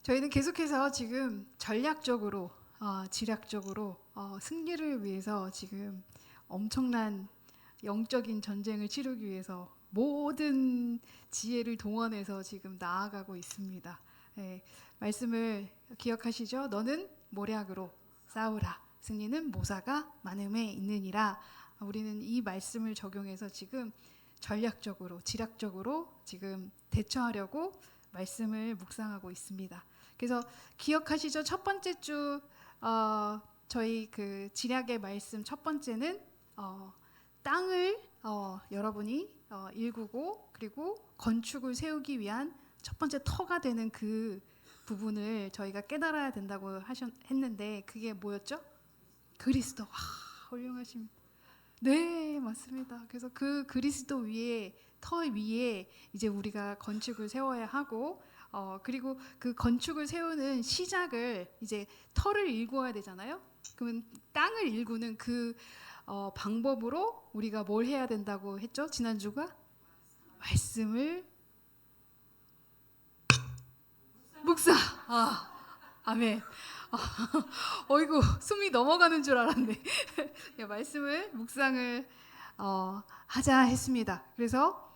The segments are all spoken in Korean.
저희는 계속해서 지금 전략적으로, 지략적으로 승리를 위해서 지금 엄청난 영적인 전쟁을 치르기 위해서 모든 지혜를 동원해서 지금 나아가고 있습니다. 예, 말씀을 기억하시죠? 너는 모략으로 싸우라. 승리는 모사가 많음에 있느니라. 우리는 이 말씀을 적용해서 지금 전략적으로, 지략적으로 지금 대처하려고 말씀을 묵상하고 있습니다. 그래서 기억하시죠? 첫 번째 주 저희 그 지략의 말씀 첫 번째는 땅을 여러분이 일구고 그리고 건축을 세우기 위한 첫 번째 터가 되는 그 부분을 저희가 깨달아야 된다고 했는데 그게 뭐였죠? 그리스도. 훌륭하십니다. 네, 맞습니다. 그래서 그 그리스도 위에 터 위에 이제 우리가 건축을 세워야 하고 그리고 그 건축을 세우는 시작을 이제 터를 일구어야 되잖아요. 그러면 땅을 일구는 그 방법으로 우리가 뭘 해야 된다고 했죠? 지난주가 말씀을 묵상. 아멘. 어이구 숨이 넘어가는 줄 알았네. 말씀을 묵상을 하자 했습니다. 그래서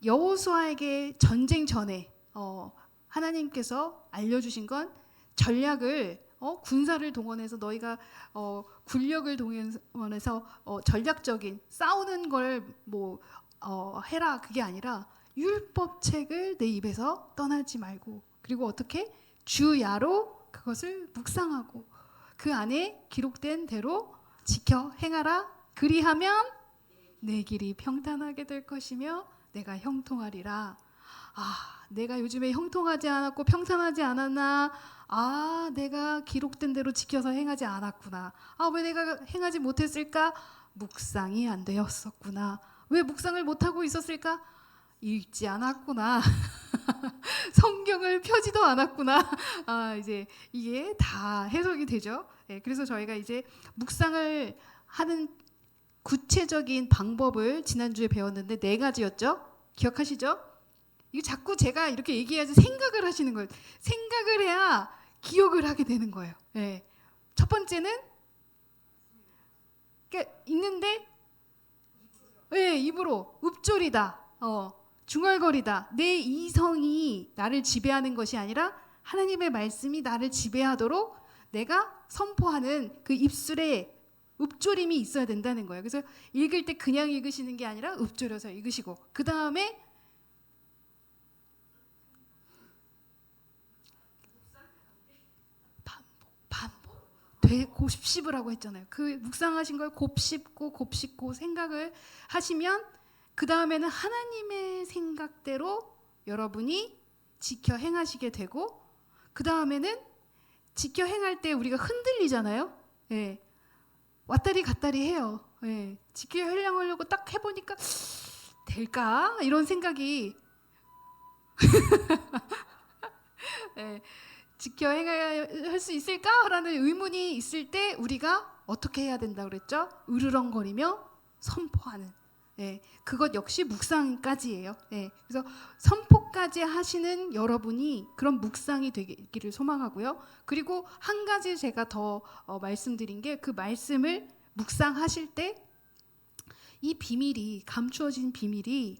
여호수아에게 전쟁 전에 하나님께서 알려주신 건 전략을 군사를 동원해서 너희가 군력을 동원해서 전략적인 싸우는 걸 뭐 해라 그게 아니라 율법책을 내 입에서 떠나지 말고 그리고 어떻게 주야로 그것을 묵상하고 그 안에 기록된 대로 지켜 행하라. 그리하면 내 길이 평탄하게 될 것이며 내가 형통하리라. 내가 요즘에 형통하지 않았고 평탄하지 않았나? 내가 기록된 대로 지켜서 행하지 않았구나. 왜 내가 행하지 못했을까? 묵상이 안 되었었구나. 왜 묵상을 못하고 있었을까? 읽지 않았구나. 성경을 펴지도 않았구나. 이제 이게 다 해석이 되죠. 그래서 저희가 이제 묵상을 하는 구체적인 방법을 지난주에 배웠는데 4가지였죠. 기억하시죠? 이거 자꾸 제가 이렇게 얘기해야지 생각을 하시는 거예요. 생각을 해야 기억을 하게 되는 거예요. 첫 번째는 그러니까 읽는데 입으로 읊조리다. 중얼거리다. 내 이성이 나를 지배하는 것이 아니라 하나님의 말씀이 나를 지배하도록 내가 선포하는 그 입술에 읊조림이 있어야 된다는 거예요. 그래서 읽을 때 그냥 읽으시는 게 아니라 읊조려서 읽으시고 그 다음에 반복 곱씹으라고 했잖아요. 그 묵상하신 걸 곱씹고 생각을 하시면 그 다음에는 하나님의 생각대로 여러분이 지켜 행하시게 되고 그 다음에는 지켜 행할 때 우리가 흔들리잖아요. 왔다리 갔다리 해요. 지켜 행하려고 딱 해보니까 될까? 이런 생각이 지켜 행할 수 있을까? 라는 의문이 있을 때 우리가 어떻게 해야 된다고 그랬죠? 으르렁거리며 선포하는. 그것 역시 묵상까지예요. 그래서 선포까지 하시는 여러분이 그런 묵상이 되기를 소망하고요. 그리고 한 가지 제가 더 말씀드린 게 그 말씀을 묵상하실 때 이 비밀이 감추어진 비밀이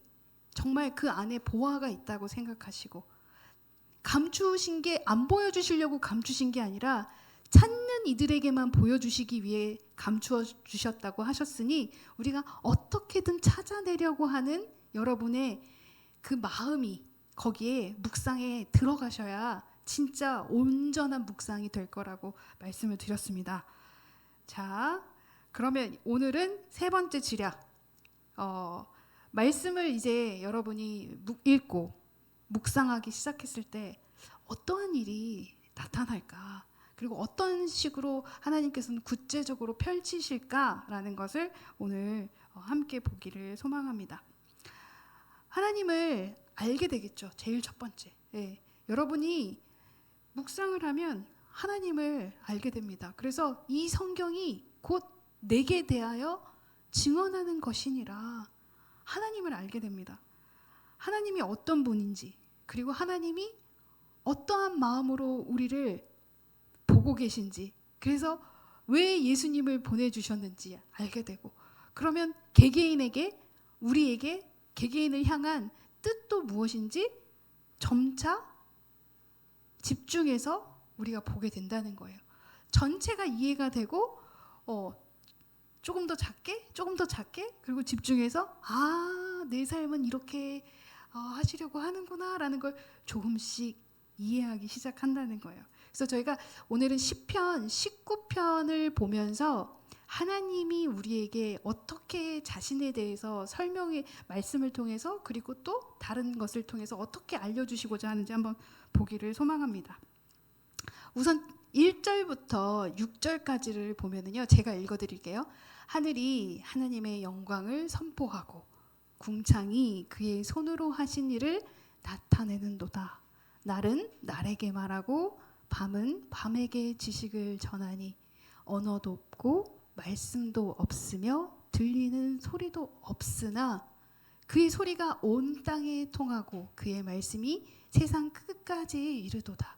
정말 그 안에 보화가 있다고 생각하시고 감추신 게 안 보여주시려고 감추신 게 아니라 찾는 이들에게만 보여주시기 위해 감추어 주셨다고 하셨으니 우리가 어떻게든 찾아내려고 하는 여러분의 그 마음이 거기에 묵상에 들어가셔야 진짜 온전한 묵상이 될 거라고 말씀을 드렸습니다. 자, 그러면 오늘은 3번째 지략. 말씀을 이제 여러분이 읽고 묵상하기 시작했을 때 어떠한 일이 나타날까? 그리고 어떤 식으로 하나님께서는 구체적으로 펼치실까라는 것을 오늘 함께 보기를 소망합니다. 하나님을 알게 되겠죠. 제일 첫 번째. 여러분이 묵상을 하면 하나님을 알게 됩니다. 그래서 이 성경이 곧 내게 대하여 증언하는 것이니라. 하나님을 알게 됩니다. 하나님이 어떤 분인지 그리고 하나님이 어떠한 마음으로 우리를 보고 계신지, 그래서 왜 예수님을 보내주셨는지 알게 되고, 그러면 개개인에게, 우리에게 개개인을 향한 뜻도 무엇인지 점차 집중해서 우리가 보게 된다는 거예요. 전체가 이해가 되고 조금 더 작게, 조금 더 작게, 그리고 집중해서 내 삶은 이렇게 하시려고 하는구나라는 걸 조금씩 이해하기 시작한다는 거예요. 그래서 저희가 오늘은 시편 19편을 보면서 하나님이 우리에게 어떻게 자신에 대해서 설명의 말씀을 통해서, 그리고 또 다른 것을 통해서 어떻게 알려주시고자 하는지 한번 보기를 소망합니다. 우선 1절부터 6절까지를 보면은요, 제가 읽어드릴게요. 하늘이 하나님의 영광을 선포하고 궁창이 그의 손으로 하신 일을 나타내는도다. 날은 날에게 말하고 밤은 밤에게 지식을 전하니 언어도 없고 말씀도 없으며 들리는 소리도 없으나 그의 소리가 온 땅에 통하고 그의 말씀이 세상 끝까지 이르도다.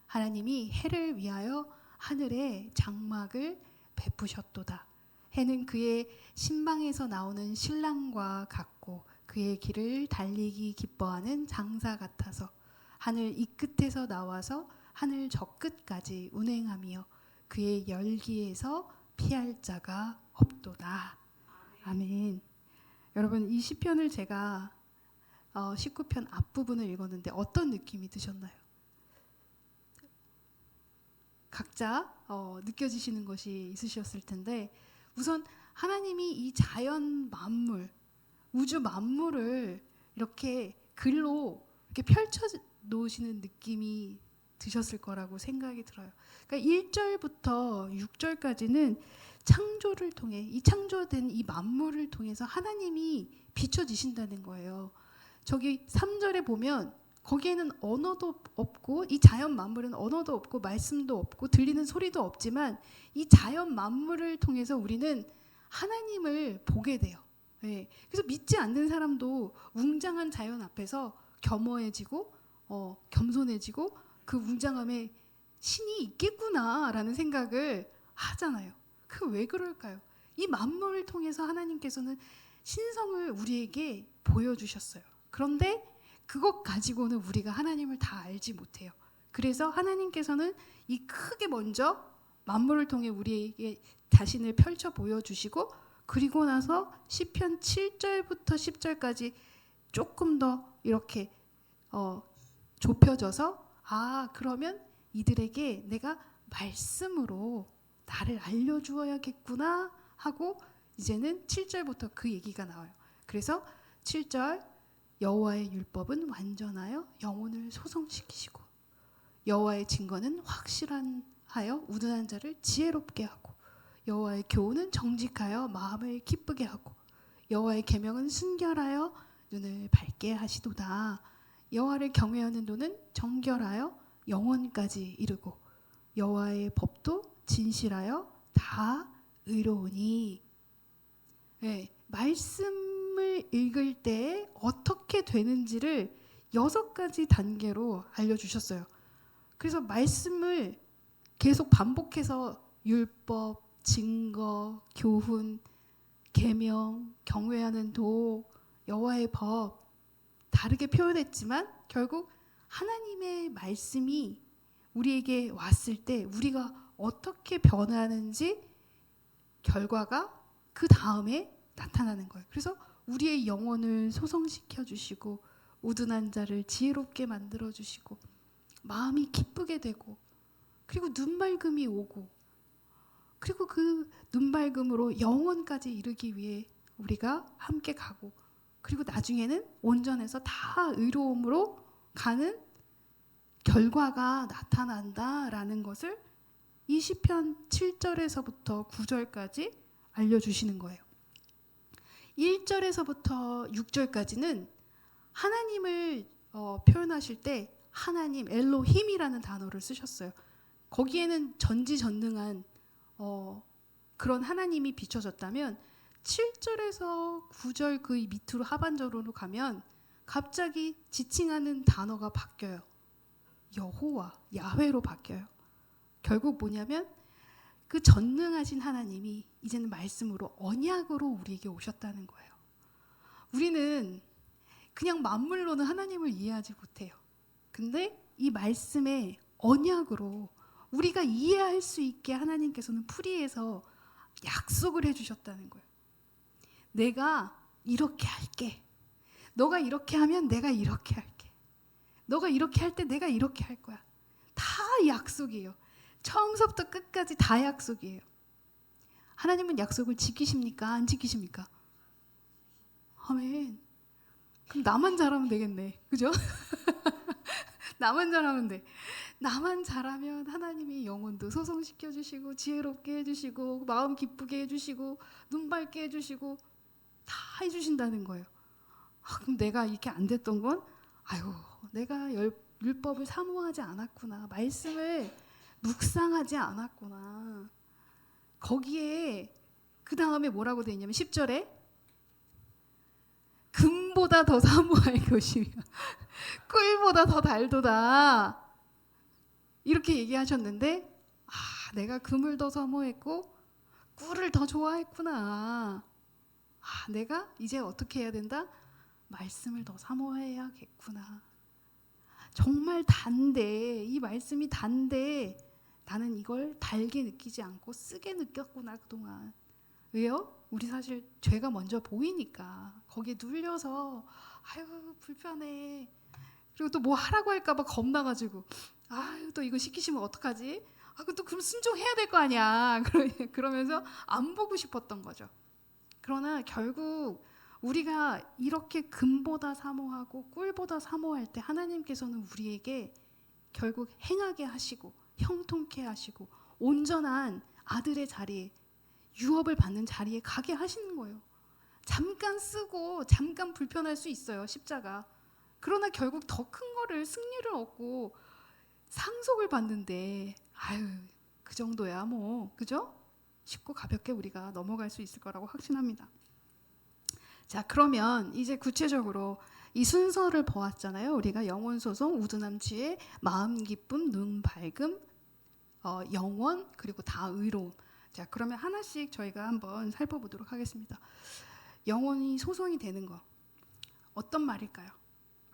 하나님이 해를 위하여 하늘에 장막을 베푸셨도다. 해는 그의 신방에서 나오는 신랑과 같고 그의 길을 달리기 기뻐하는 장사 같아서 하늘 이 끝에서 나와서 하늘 저 끝까지 운행하며 그의 열기에서 피할 자가 없도다. 아멘. 여러분, 이 시편을 제가 19편 앞부분을 읽었는데 어떤 느낌이 드셨나요? 각자 느껴지시는 것이 있으셨을 텐데, 우선 하나님이 이 자연 만물, 우주 만물을 이렇게 글로 이렇게 펼쳐 놓으시는 느낌이 드셨을 거라고 생각이 들어요. 그러니까 1절부터 6절까지는 창조를 통해, 이 창조된 이 만물을 통해서 하나님이 비춰지신다는 거예요. 저기 3절에 보면 거기에는 언어도 없고, 이 자연 만물은 언어도 없고 말씀도 없고 들리는 소리도 없지만 이 자연 만물을 통해서 우리는 하나님을 보게 돼요. 네. 그래서 믿지 않는 사람도 웅장한 자연 앞에서 겸허해지고 겸손해지고 그 웅장함에 신이 있겠구나라는 생각을 하잖아요. 그 왜 그럴까요? 이 만물을 통해서 하나님께서는 신성을 우리에게 보여주셨어요. 그런데 그것 가지고는 우리가 하나님을 다 알지 못해요. 그래서 하나님께서는 이 크게 먼저 만물을 통해 우리에게 자신을 펼쳐 보여주시고, 그리고 나서 시편 7절부터 10절까지 조금 더 이렇게 좁혀져서 그러면 이들에게 내가 말씀으로 나를 알려주어야겠구나 하고 이제는 7절부터 그 얘기가 나와요. 그래서 7절, 여호와의 율법은 완전하여 영혼을 소성시키시고 여호와의 증거는 확실하여 우둔한 자를 지혜롭게 하고 여호와의 교훈은 정직하여 마음을 기쁘게 하고 여호와의 계명은 순결하여 눈을 밝게 하시도다. 여호와를 경외하는 눈은 정결하여 영원까지 이르고 여호와의 법도 진실하여 다 의로우니. 네, 말씀을 읽을 때 어떻게 되는지를 6가지 단계로 알려주셨어요. 그래서 말씀을 계속 반복해서 율법, 증거, 교훈, 계명, 경외하는 도, 여호와의 법 다르게 표현했지만 결국 하나님의 말씀이 우리에게 왔을 때 우리가 어떻게 변하는지 결과가 그 다음에 나타나는 거예요. 그래서 우리의 영혼을 소성시켜 주시고 우둔한 자를 지혜롭게 만들어 주시고 마음이 기쁘게 되고 그리고 눈맑음이 오고 그리고 그 눈맑음으로 영원까지 이르기 위해 우리가 함께 가고 그리고 나중에는 온전해서 다 의로움으로 가는 결과가 나타난다라는 것을 이 시편 7절에서부터 9절까지 알려주시는 거예요. 1절에서부터 6절까지는 하나님을 표현하실 때 하나님, 엘로힘이라는 단어를 쓰셨어요. 거기에는 전지전능한 그런 하나님이 비춰졌다면 7절에서 9절 그 밑으로 하반절로 가면 갑자기 지칭하는 단어가 바뀌어요. 여호와, 야훼로 바뀌어요. 결국 뭐냐면 그 전능하신 하나님이 이제는 말씀으로 언약으로 우리에게 오셨다는 거예요. 우리는 그냥 만물로는 하나님을 이해하지 못해요. 근데 이 말씀의 언약으로 우리가 이해할 수 있게 하나님께서는 풀이해서 약속을 해주셨다는 거예요. 내가 이렇게 할게. 너가 이렇게 하면 내가 이렇게 할게. 너가 이렇게 할 때 내가 이렇게 할 거야. 다 약속이에요. 처음부터 끝까지 다 약속이에요. 하나님은 약속을 지키십니까? 안 지키십니까? 아멘. 그럼 나만 잘하면 되겠네. 그죠? 나만 잘하면 돼. 나만 잘하면 하나님이 영혼도 소성시켜 주시고 지혜롭게 해주시고 마음 기쁘게 해주시고 눈 밝게 해주시고 다 해주신다는 거예요. 그럼 내가 이렇게 안 됐던 건 아유 내가 율법을 사모하지 않았구나. 말씀을 묵상하지 않았구나. 거기에 그 다음에 뭐라고 되어 있냐면 10절에 금보다 더 사모할 것이며 꿀보다 더 달도다. 이렇게 얘기하셨는데 내가 금을 더 사모했고 꿀을 더 좋아했구나. 내가 이제 어떻게 해야 된다? 말씀을 더 사모해야겠구나. 정말 단데 이 말씀이 단데 나는 이걸 달게 느끼지 않고 쓰게 느꼈구나 그동안. 왜요? 우리 사실 죄가 먼저 보이니까 거기에 눌려서 아유 불편해. 그리고 또 뭐 하라고 할까봐 겁나가지고 아유 또 이거 시키시면 어떡하지? 또 그럼 순종해야 될 거 아니야. 그러면서 안 보고 싶었던 거죠. 그러나 결국 우리가 이렇게 금보다 사모하고 꿀보다 사모할 때 하나님께서는 우리에게 결국 행하게 하시고 형통케 하시고 온전한 아들의 자리에 유업을 받는 자리에 가게 하시는 거예요. 잠깐 쓰고 잠깐 불편할 수 있어요. 십자가. 그러나 결국 더 큰 거를 승리를 얻고 상속을 받는데 그 정도야 뭐 그죠? 쉽고 가볍게 우리가 넘어갈 수 있을 거라고 확신합니다. 자 그러면 이제 구체적으로 이 순서를 보았잖아요. 우리가 영혼 소송, 우두남치의 마음 기쁨, 눈 밝음, 영원 그리고 다 의로움. 자 그러면 하나씩 저희가 한번 살펴보도록 하겠습니다. 영혼이 소송이 되는 거 어떤 말일까요?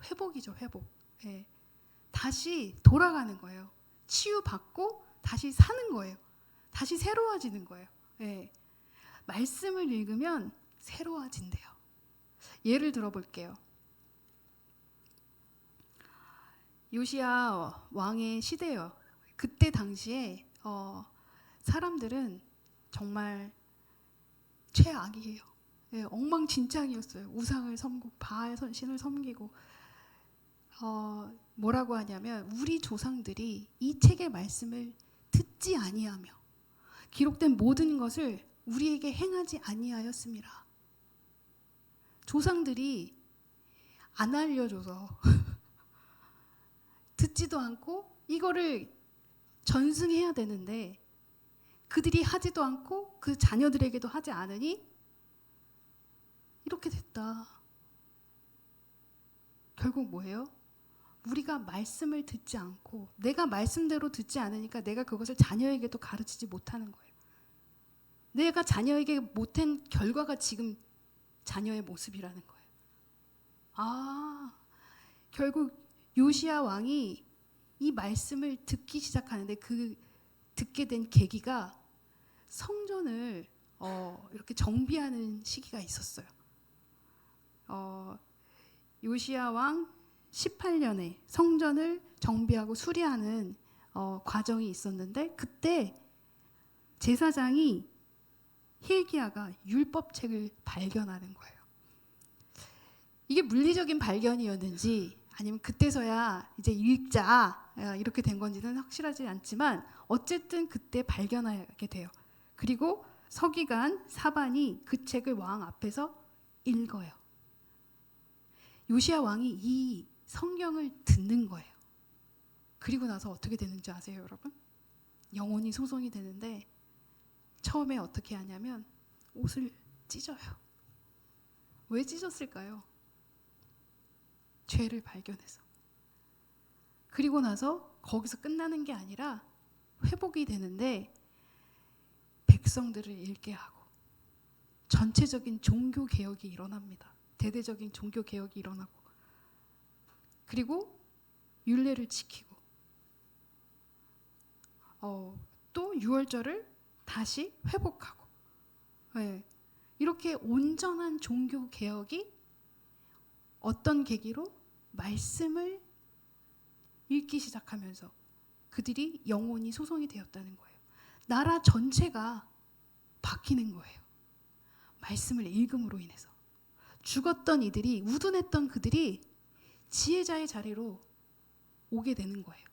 회복이죠. 회복. 예. 다시 돌아가는 거예요. 치유받고 다시 사는 거예요. 다시 새로워지는 거예요. 예. 말씀을 읽으면 새로워진대요. 예를 들어볼게요. 요시야 왕의 시대예요. 그때 당시에 사람들은 정말 최악이에요. 예, 엉망진창이었어요. 우상을 섬기고 바알 신을 섬기고 뭐라고 하냐면 우리 조상들이 이 책의 말씀을 듣지 아니하며 기록된 모든 것을 우리에게 행하지 아니하였습니다. 조상들이 안 알려줘서 듣지도 않고 이거를 전승해야 되는데 그들이 하지도 않고 그 자녀들에게도 하지 않으니 이렇게 됐다. 결국 뭐예요? 우리가 말씀을 듣지 않고 내가 말씀대로 듣지 않으니까 내가 그것을 자녀에게도 가르치지 못하는 거예요. 내가 자녀에게 못한 결과가 지금 자녀의 모습이라는 거예요. 결국 요시야 왕이 이 말씀을 듣기 시작하는데 그 듣게 된 계기가 성전을 이렇게 정비하는 시기가 있었어요. 요시야 왕 18년에 성전을 정비하고 수리하는 과정이 있었는데 그때 제사장이 hilki야가 율법책을 발견하는 거예요. 이게 물리적인 발견이었는지 아니면 그때서야 이제 읽자 이렇게 된 건지는 확실하지 않지만 어쨌든 그때 발견하게 돼요. 그리고 서기관 사반이 그 책을 왕 앞에서 읽어요. 요시야 왕이 이 성경을 듣는 거예요. 그리고 나서 어떻게 되는지 아세요, 여러분? 영혼이 소송이 되는데 처음에 어떻게 하냐면 옷을 찢어요. 왜 찢었을까요? 죄를 발견해서. 그리고 나서 거기서 끝나는 게 아니라 회복이 되는데 백성들을 잃게 하고 전체적인 종교 개혁이 일어납니다. 대대적인 종교 개혁이 일어나고 그리고 율례를 지키고 또 유월절을 다시 회복하고 이렇게 온전한 종교 개혁이 어떤 계기로 말씀을 읽기 시작하면서 그들이 영혼이 소송이 되었다는 거예요. 나라 전체가 바뀌는 거예요. 말씀을 읽음으로 인해서 죽었던 이들이 우둔했던 그들이 지혜자의 자리로 오게 되는 거예요.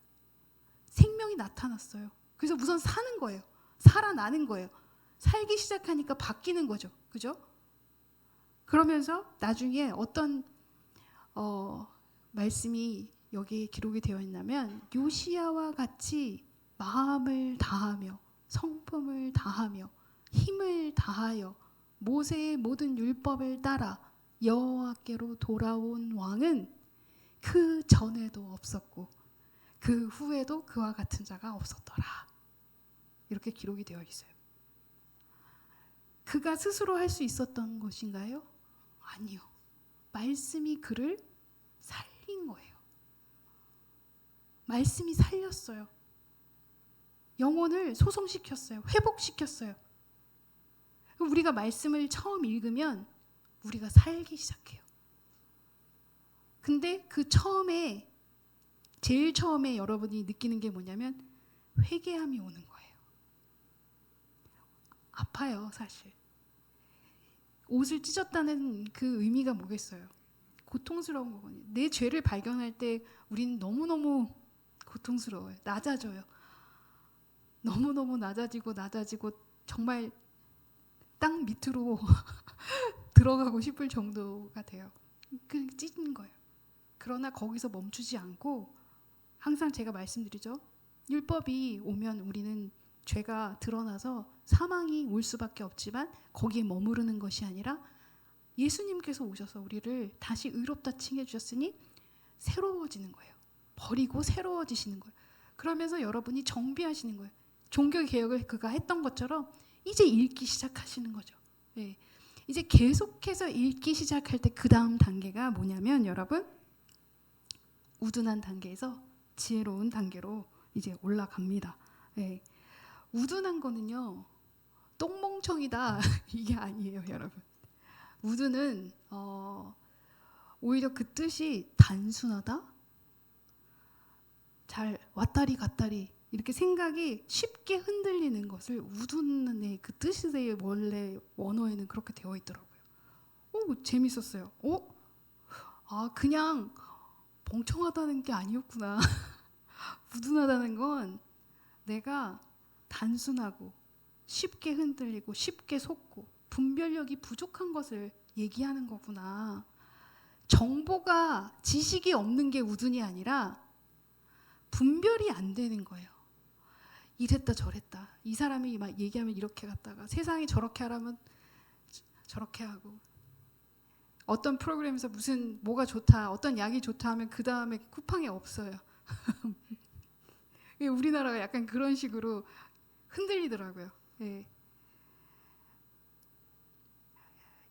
생명이 나타났어요. 그래서 우선 사는 거예요. 살아나는 거예요. 살기 시작하니까 바뀌는 거죠. 그죠? 그러면서 나중에 어떤 말씀이 여기에 기록이 되어 있냐면 요시야와 같이 마음을 다하며 성품을 다하며 힘을 다하여 모세의 모든 율법을 따라 여호와께로 돌아온 왕은 그 전에도 없었고 그 후에도 그와 같은 자가 없었더라. 이렇게 기록이 되어 있어요. 그가 스스로 할 수 있었던 것인가요? 아니요. 말씀이 그를 살린 거예요. 말씀이 살렸어요. 영혼을 소성시켰어요. 회복시켰어요. 우리가 말씀을 처음 읽으면 우리가 살기 시작해요. 근데 그 제일 처음에 여러분이 느끼는 게 뭐냐면 회개함이 오는 거예요. 아파요, 사실. 옷을 찢었다는 그 의미가 뭐겠어요? 고통스러운 거거든요. 내 죄를 발견할 때 우리는 너무너무 고통스러워요. 낮아져요. 너무너무 낮아지고 정말 땅 밑으로 들어가고 싶을 정도가 돼요. 그냥 찢은 거예요. 그러나 거기서 멈추지 않고 항상 제가 말씀드리죠. 율법이 오면 우리는 죄가 드러나서 사망이 올 수밖에 없지만 거기에 머무르는 것이 아니라 예수님께서 오셔서 우리를 다시 의롭다 칭해 주셨으니 새로워지는 거예요. 버리고 새로워지시는 거예요. 그러면서 여러분이 정비하시는 거예요. 종교 개혁을 그가 했던 것처럼 이제 읽기 시작하시는 거죠. 네. 이제 계속해서 읽기 시작할 때 그 다음 단계가 뭐냐면 여러분 우둔한 단계에서 지혜로운 단계로 이제 올라갑니다. 네. 우둔한 거는요 똥멍청이다 이게 아니에요, 여러분. 우둔은 오히려 그 뜻이 단순하다, 잘 왔다리 갔다리 이렇게 생각이 쉽게 흔들리는 것을 우둔의 그 뜻의 원래 원어에는 그렇게 되어 있더라고요. 재밌었어요. 그냥 멍청하다는 게 아니었구나. 우둔하다는 건 내가 단순하고 쉽게 흔들리고 쉽게 속고 분별력이 부족한 것을 얘기하는 거구나. 정보가 지식이 없는 게 우둔이 아니라 분별이 안 되는 거예요. 이랬다 저랬다. 이 사람이 막 얘기하면 이렇게 갔다가 세상이 저렇게 하라면 저렇게 하고 어떤 프로그램에서 뭐가 좋다, 어떤 약이 좋다 하면 그 다음에 쿠팡에 없어요. 우리나라가 약간 그런 식으로 흔들리더라고요. 예.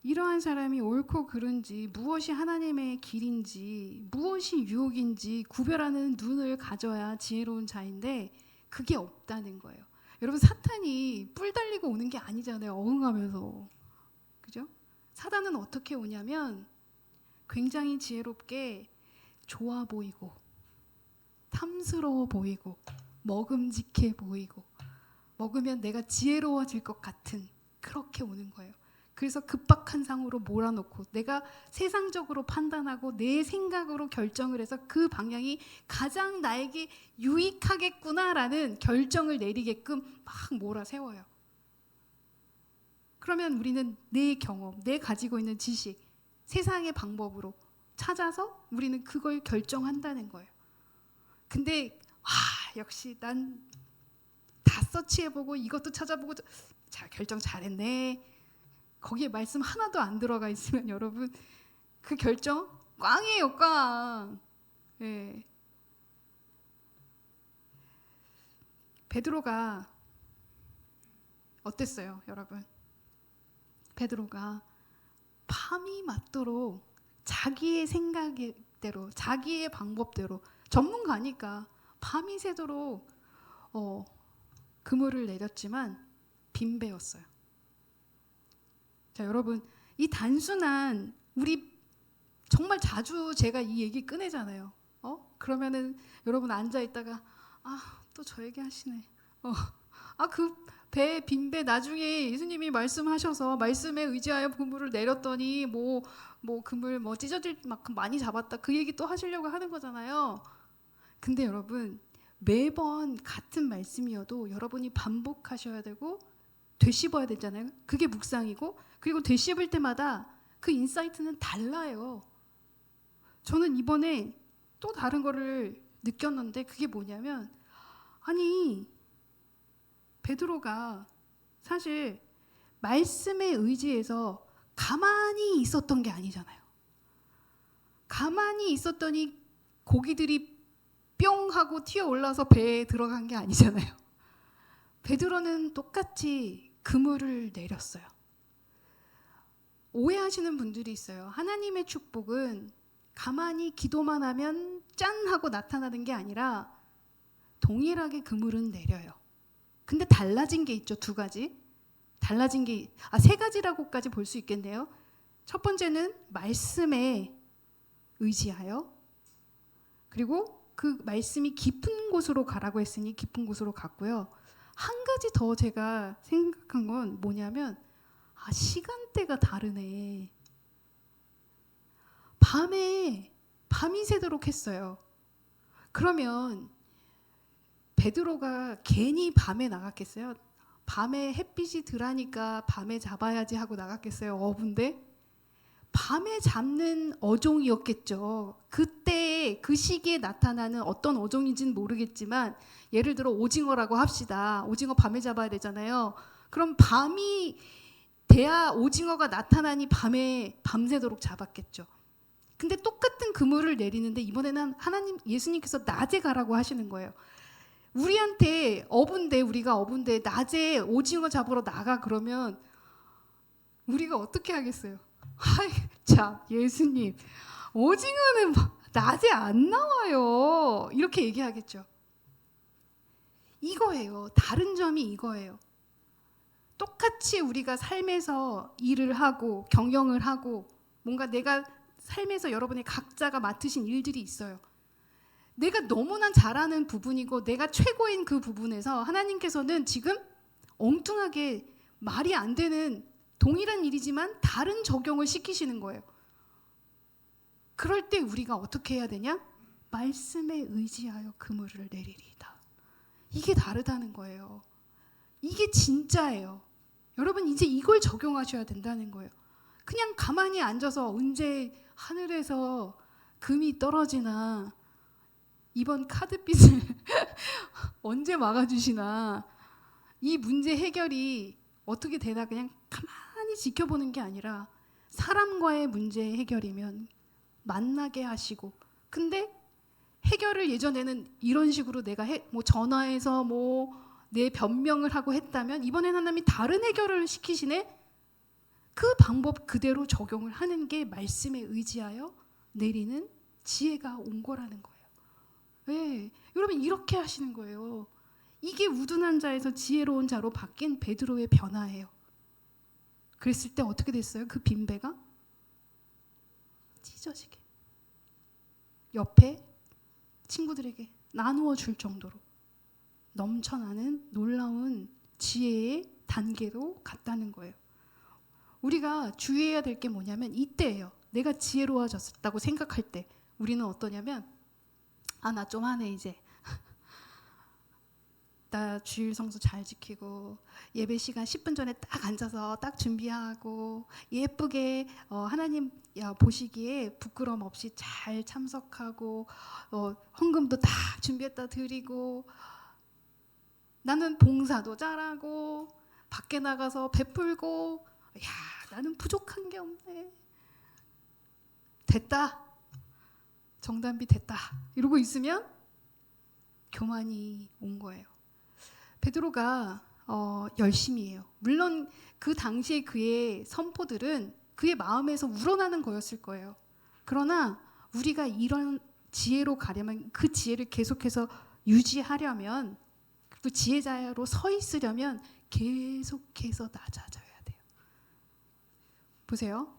이러한 사람이 옳고 그른지 무엇이 하나님의 길인지 무엇이 유혹인지 구별하는 눈을 가져야 지혜로운 자인데 그게 없다는 거예요. 여러분 사탄이 뿔 달리고 오는 게 아니잖아요. 어흥하면서. 그죠? 사단은 어떻게 오냐면 굉장히 지혜롭게 좋아 보이고 탐스러워 보이고 먹음직해 보이고 먹으면 내가 지혜로워질 것 같은 그렇게 오는 거예요. 그래서 급박한 상으로 몰아놓고 내가 세상적으로 판단하고 내 생각으로 결정을 해서 그 방향이 가장 나에게 유익하겠구나라는 결정을 내리게끔 막 몰아세워요. 그러면 우리는 내 경험, 내 가지고 있는 지식, 세상의 방법으로 찾아서 우리는 그걸 결정한다는 거예요. 근데 역시 난 다 서치해보고 이것도 찾아보고 자 결정 잘했네. 거기에 말씀 하나도 안 들어가 있으면 여러분 그 결정 꽝이에요, 꽝. 예. 베드로가 어땠어요, 여러분? 베드로가 밤이 맞도록 자기의 생각대로, 자기의 방법대로, 전문가니까 밤이 새도록 그물을 내렸지만 빈배였어요. 자, 여러분, 이 단순한, 우리 정말 자주 제가 이 얘기 꺼내잖아요. 그러면은 여러분 앉아 있다가 또 저 얘기 하시네. 그 배 빈배 나중에 예수님이 말씀하셔서 말씀에 의지하여 그물을 내렸더니 뭐 그물 찢어질 만큼 많이 잡았다, 그 얘기 또 하시려고 하는 거잖아요. 근데 여러분, 매번 같은 말씀이어도 여러분이 반복하셔야 되고 되씹어야 되잖아요. 그게 묵상이고, 그리고 되씹을 때마다 그 인사이트는 달라요. 저는 이번에 또 다른 거를 느꼈는데, 그게 뭐냐면, 아니 베드로가 사실 말씀에 의지해서 가만히 있었던 게 아니잖아요. 가만히 있었더니 고기들이 뿅 하고 튀어 올라서 배에 들어간 게 아니잖아요. 베드로는 똑같이 그물을 내렸어요. 오해하시는 분들이 있어요. 하나님의 축복은 가만히 기도만 하면 짠 하고 나타나는 게 아니라 동일하게 그물은 내려요. 근데 달라진 게 있죠. 두 가지. 달라진 게 세 가지라고까지 볼 수 있겠네요. 첫 번째는 말씀에 의지하여, 그리고 그 말씀이 깊은 곳으로 가라고 했으니 깊은 곳으로 갔고요. 한 가지 더 제가 생각한 건 뭐냐면, 시간대가 다르네. 밤이 새도록 했어요. 그러면 베드로가 괜히 밤에 나갔겠어요? 밤에 햇빛이 덜하니까 밤에 잡아야지 하고 나갔겠어요? 어부인데 밤에 잡는 어종이었겠죠. 그때 그 시기에 나타나는 어떤 어종인지는 모르겠지만, 예를 들어 오징어라고 합시다. 오징어 밤에 잡아야 되잖아요. 그럼 밤이 돼야 오징어가 나타나니 밤새도록 잡았겠죠. 근데 똑같은 그물을 내리는데 이번에는 예수님께서 낮에 가라고 하시는 거예요. 우리한테 우리가 어부인데 낮에 오징어 잡으러 나가 그러면 우리가 어떻게 하겠어요? 참, 예수님, 오징어는 낮에 안 나와요. 이렇게 얘기하겠죠. 이거예요. 다른 점이 이거예요. 똑같이 우리가 삶에서 일을 하고 경영을 하고 뭔가 내가 삶에서 여러분의 각자가 맡으신 일들이 있어요. 내가 너무나 잘하는 부분이고 내가 최고인 그 부분에서 하나님께서는 지금 엉뚱하게 말이 안 되는 동일한 일이지만 다른 적용을 시키시는 거예요. 그럴 때 우리가 어떻게 해야 되냐? 말씀에 의지하여 그물을 내리리이다. 이게 다르다는 거예요. 이게 진짜예요. 여러분, 이제 이걸 적용하셔야 된다는 거예요. 그냥 가만히 앉아서 언제 하늘에서 금이 떨어지나, 이번 카드빚을 언제 막아주시나, 이 문제 해결이 어떻게 되나 그냥 가만히 지켜보는 게 아니라, 사람과의 문제 해결이면 만나게 하시고, 근데 해결을 예전에는 이런 식으로 내가 전화해서 내 변명을 하고 했다면, 이번엔 하나님이 다른 해결을 시키시네. 그 방법 그대로 적용을 하는 게 말씀에 의지하여 내리는 지혜가 온 거라는 거예요. 네, 여러분, 이렇게 하시는 거예요. 이게 우둔한 자에서 지혜로운 자로 바뀐 베드로의 변화예요. 그랬을 때 어떻게 됐어요? 그 빈배가 찢어지게, 옆에 친구들에게 나누어 줄 정도로 넘쳐나는 놀라운 지혜의 단계로 갔다는 거예요. 우리가 주의해야 될 게 뭐냐면 이때예요. 내가 지혜로워졌다고 생각할 때 우리는 어떠냐면, 나 좀 하네 이제. 나 주일 성수 잘 지키고 예배 시간 10분 전에 딱 앉아서 딱 준비하고 예쁘게 하나님 보시기에 부끄럼 없이 잘 참석하고 헌금도 다 준비했다 드리고, 나는 봉사도 잘하고 밖에 나가서 베풀고, 나는 부족한 게 없네. 됐다. 정단비 됐다. 이러고 있으면 교만이 온 거예요. 베드로가 열심히 해요. 물론 그 당시에 그의 선포들은 그의 마음에서 우러나는 거였을 거예요. 그러나 우리가 이런 지혜로 가려면, 그 지혜를 계속해서 유지하려면, 그 지혜자로 서 있으려면 계속해서 낮아져야 돼요. 보세요.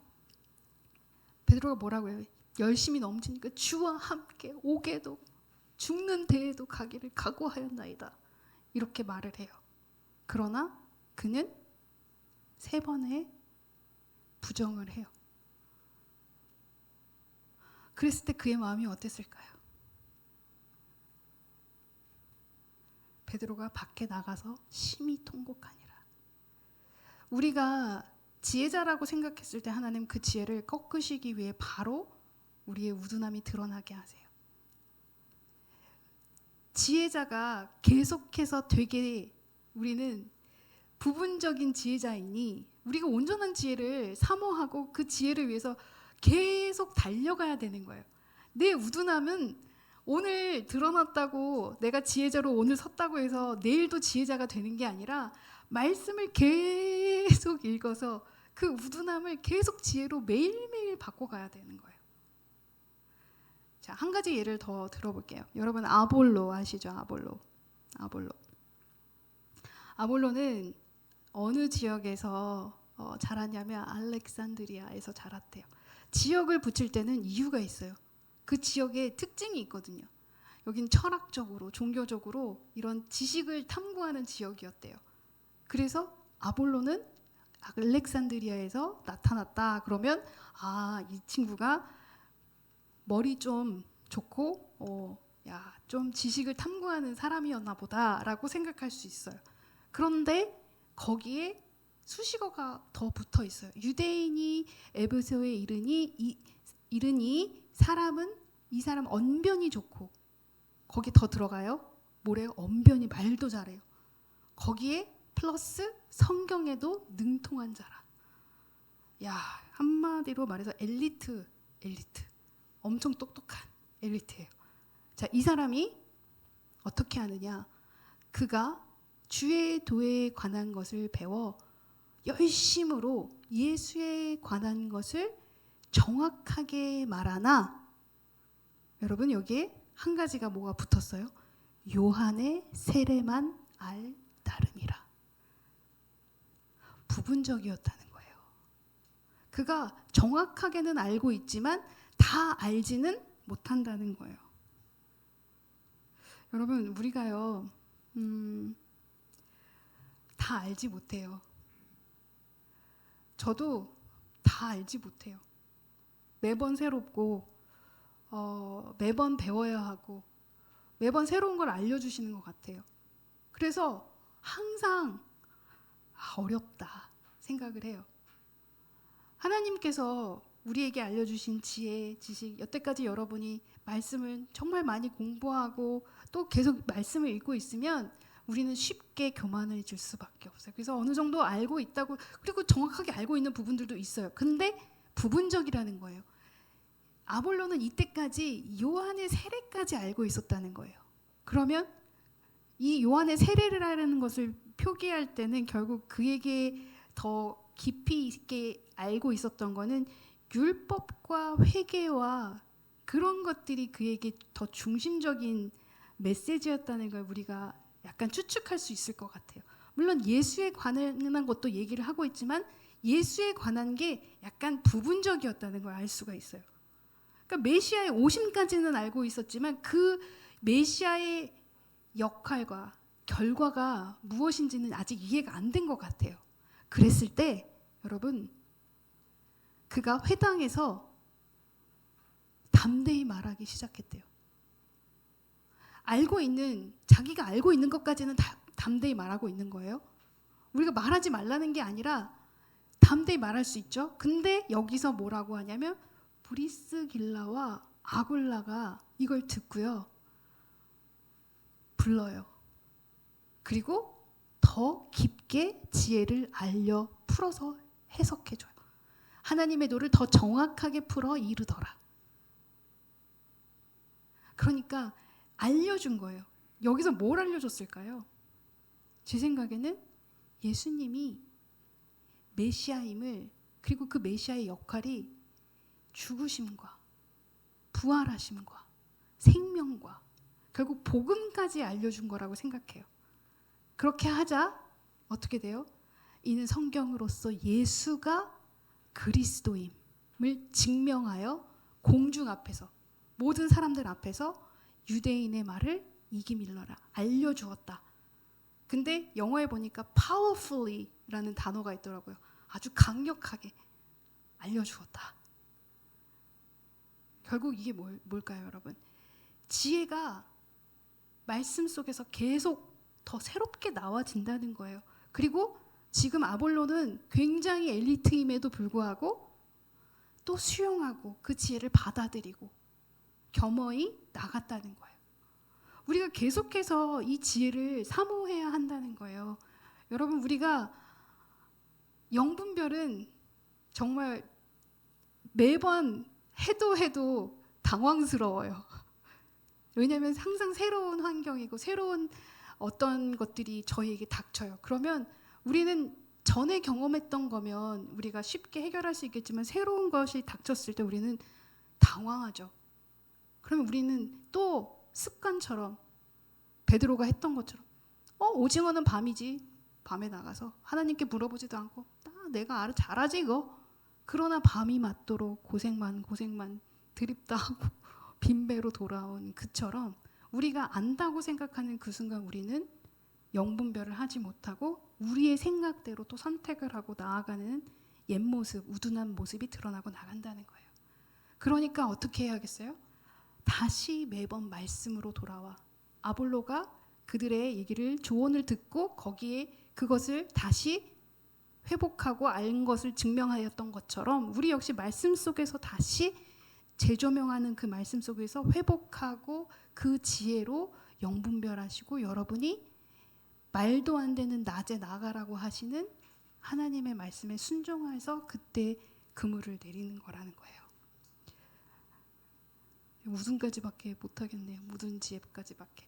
베드로가 뭐라고 해요? 열심히 넘치니까 주와 함께 오게도 죽는 데에도 가기를 각오하였나이다. 이렇게 말을 해요. 그러나 그는 3번의 부정을 해요. 그랬을 때 그의 마음이 어땠을까요? 베드로가 밖에 나가서 심히 통곡하니라. 우리가 지혜자라고 생각했을 때 하나님 그 지혜를 꺾으시기 위해 바로 우리의 우둔함이 드러나게 하세요. 지혜자가 계속해서 되게, 우리는 부분적인 지혜자이니 우리가 온전한 지혜를 사모하고 그 지혜를 위해서 계속 달려가야 되는 거예요. 내 우둔함은 오늘 드러났다고, 내가 지혜자로 오늘 섰다고 해서 내일도 지혜자가 되는 게 아니라 말씀을 계속 읽어서 그 우둔함을 계속 지혜로 매일매일 바꿔가야 되는 거예요. 자, 한 가지 예를 더 들어볼게요. 여러분 아볼로 아시죠? 아볼로는 어느 지역에서 자랐냐면 알렉산드리아에서 자랐대요. 지역을 붙일 때는 이유가 있어요. 그 지역에 특징이 있거든요. 여긴 철학적으로, 종교적으로 이런 지식을 탐구하는 지역이었대요. 그래서 아볼로는 알렉산드리아에서 나타났다. 그러면 이 친구가 머리 좀 좋고 좀 지식을 탐구하는 사람이었나 보다라고 생각할 수 있어요. 그런데 거기에 수식어가 더 붙어 있어요. 유대인이 에베소에 이르니 이 사람 언변이 좋고, 거기 더 들어가요. 뭐래요? 언변이, 말도 잘해요. 거기에 플러스 성경에도 능통한 자라. 한마디로 말해서 엘리트. 엄청 똑똑한 엘리트예요. 자, 이 사람이 어떻게 하느냐? 그가 주의 도에 관한 것을 배워 열심으로 예수에 관한 것을 정확하게 말하나, 여러분 여기에 한 가지가 뭐가 붙었어요? 요한의 세례만 알 따름이라. 부분적이었다는 거예요. 그가 정확하게는 알고 있지만 다 알지는 못한다는 거예요. 여러분 우리가요 다 알지 못해요. 저도 다 알지 못해요. 매번 새롭고 매번 배워야 하고 매번 새로운 걸 알려주시는 것 같아요. 그래서 항상 어렵다 생각을 해요. 하나님께서 우리에게 알려주신 지혜, 지식, 여태까지 여러분이 말씀을 정말 많이 공부하고 또 계속 말씀을 읽고 있으면 우리는 쉽게 교만해질 수밖에 없어요. 그래서 어느 정도 알고 있다고, 그리고 정확하게 알고 있는 부분들도 있어요. 근데 부분적이라는 거예요. 아볼로는 이때까지 요한의 세례까지 알고 있었다는 거예요. 그러면 이 요한의 세례를 하려는 것을 표기할 때는 결국 그에게 더 깊이 있게 알고 있었던 거는 율법과 회개와 그런 것들이 그에게 더 중심적인 메시지였다는 걸 우리가 약간 추측할 수 있을 것 같아요. 물론 예수에 관한 것도 얘기를 하고 있지만 예수에 관한 게 약간 부분적이었다는 걸 알 수가 있어요. 그러니까 메시아의 오심까지는 알고 있었지만 그 메시아의 역할과 결과가 무엇인지는 아직 이해가 안 된 것 같아요. 그랬을 때 여러분, 그가 회당에서 담대히 말하기 시작했대요. 자기가 알고 있는 것까지는 담대히 말하고 있는 거예요. 우리가 말하지 말라는 게 아니라 담대히 말할 수 있죠. 근데 여기서 뭐라고 하냐면 브리스길라와 아굴라가 이걸 듣고요, 불러요. 그리고 더 깊게 지혜를 알려 풀어서 해석해줘요. 하나님의 도를 더 정확하게 풀어 이르더라. 그러니까 알려준 거예요. 여기서 뭘 알려줬을까요? 제 생각에는 예수님이 메시아임을, 그리고 그 메시아의 역할이 죽으심과 부활하심과 생명과 결국 복음까지 알려준 거라고 생각해요. 그렇게 하자 어떻게 돼요? 이는 성경으로서 예수가 그리스도임을 증명하여 공중 앞에서, 모든 사람들 앞에서 유대인의 말을 이기밀러라 알려주었다. 근데 영어에 보니까 powerfully라는 단어가 있더라고요. 아주 강력하게 알려주었다. 결국 이게 뭘까요, 여러분? 지혜가 말씀 속에서 계속 더 새롭게 나와진다는 거예요. 그리고 지금 아볼로는 굉장히 엘리트임에도 불구하고 또 수용하고 그 지혜를 받아들이고 겸허히 나갔다는 거예요. 우리가 계속해서 이 지혜를 사모해야 한다는 거예요. 여러분, 우리가 영분별은 정말 매번 해도 당황스러워요. 왜냐하면 항상 새로운 환경이고 새로운 어떤 것들이 저희에게 닥쳐요. 그러면 우리는 전에 경험했던 거면 우리가 쉽게 해결할 수 있겠지만 새로운 것이 닥쳤을 때 우리는 당황하죠. 그러면 우리는 또 습관처럼 베드로가 했던 것처럼 오징어는 밤이지, 밤에 나가서 하나님께 물어보지도 않고 내가 잘하지 이거. 그러나 밤이 맞도록 고생만 드립다 하고 빈배로 돌아온 그처럼 우리가 안다고 생각하는 그 순간 우리는 영분별을 하지 못하고 우리의 생각대로 또 선택을 하고 나아가는 옛 모습, 우둔한 모습이 드러나고 나간다는 거예요. 그러니까 어떻게 해야겠어요? 다시 매번 말씀으로 돌아와 아볼로가 그들의 얘기를, 조언을 듣고 거기에 그것을 다시 회복하고 알 것을 증명하였던 것처럼 우리 역시 말씀 속에서 다시 재조명하는 그 말씀 속에서 회복하고 그 지혜로 영분별하시고 여러분이 말도 안 되는 낮에 나가라고 하시는 하나님의 말씀에 순종해서 그때 그물을 내리는 거라는 거예요. 우둔까지밖에 못하겠네요. 우둔 지혜까지밖에.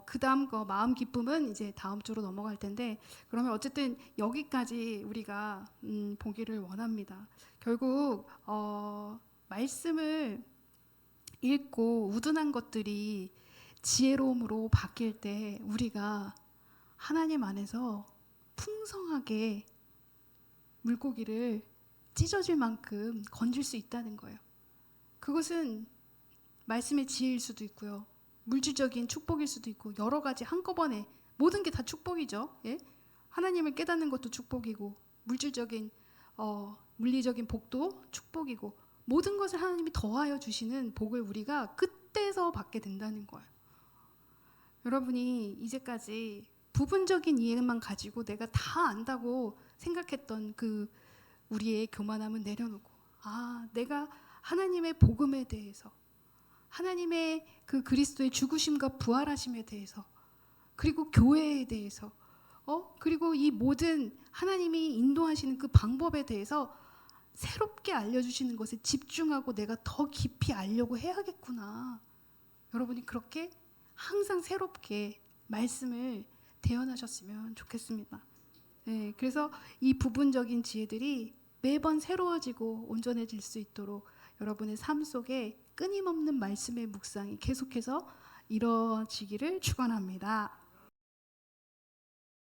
그 다음 거 마음 기쁨은 이제 다음 주로 넘어갈 텐데, 그러면 어쨌든 여기까지 우리가 보기를 원합니다. 결국 말씀을 읽고 우둔한 것들이 지혜로움으로 바뀔 때 우리가 하나님 안에서 풍성하게 물고기를 찢어질 만큼 건질 수 있다는 거예요. 그것은 말씀의 지혜일 수도 있고요, 물질적인 축복일 수도 있고, 여러 가지 한꺼번에 모든 게 다 축복이죠. 예? 하나님을 깨닫는 것도 축복이고, 물질적인 물리적인 복도 축복이고, 모든 것을 하나님이 더하여 주시는 복을 우리가 그때서 받게 된다는 거예요. 여러분이 이제까지 부분적인 이해만 가지고 내가 다 안다고 생각했던 그 우리의 교만함은 내려놓고, 내가 하나님의 복음에 대해서, 하나님의 그 그리스도의 죽으심과 부활하심에 대해서, 그리고 교회에 대해서, 그리고 이 모든 하나님이 인도하시는 그 방법에 대해서 새롭게 알려주시는 것에 집중하고 내가 더 깊이 알려고 해야겠구나. 여러분이 그렇게 항상 새롭게 말씀을 대언하셨으면 좋겠습니다. 네, 그래서 이 부분적인 지혜들이 매번 새로워지고 온전해질 수 있도록 여러분의 삶 속에 끊임없는 말씀의 묵상이 계속해서 이루어지기를 축원합니다.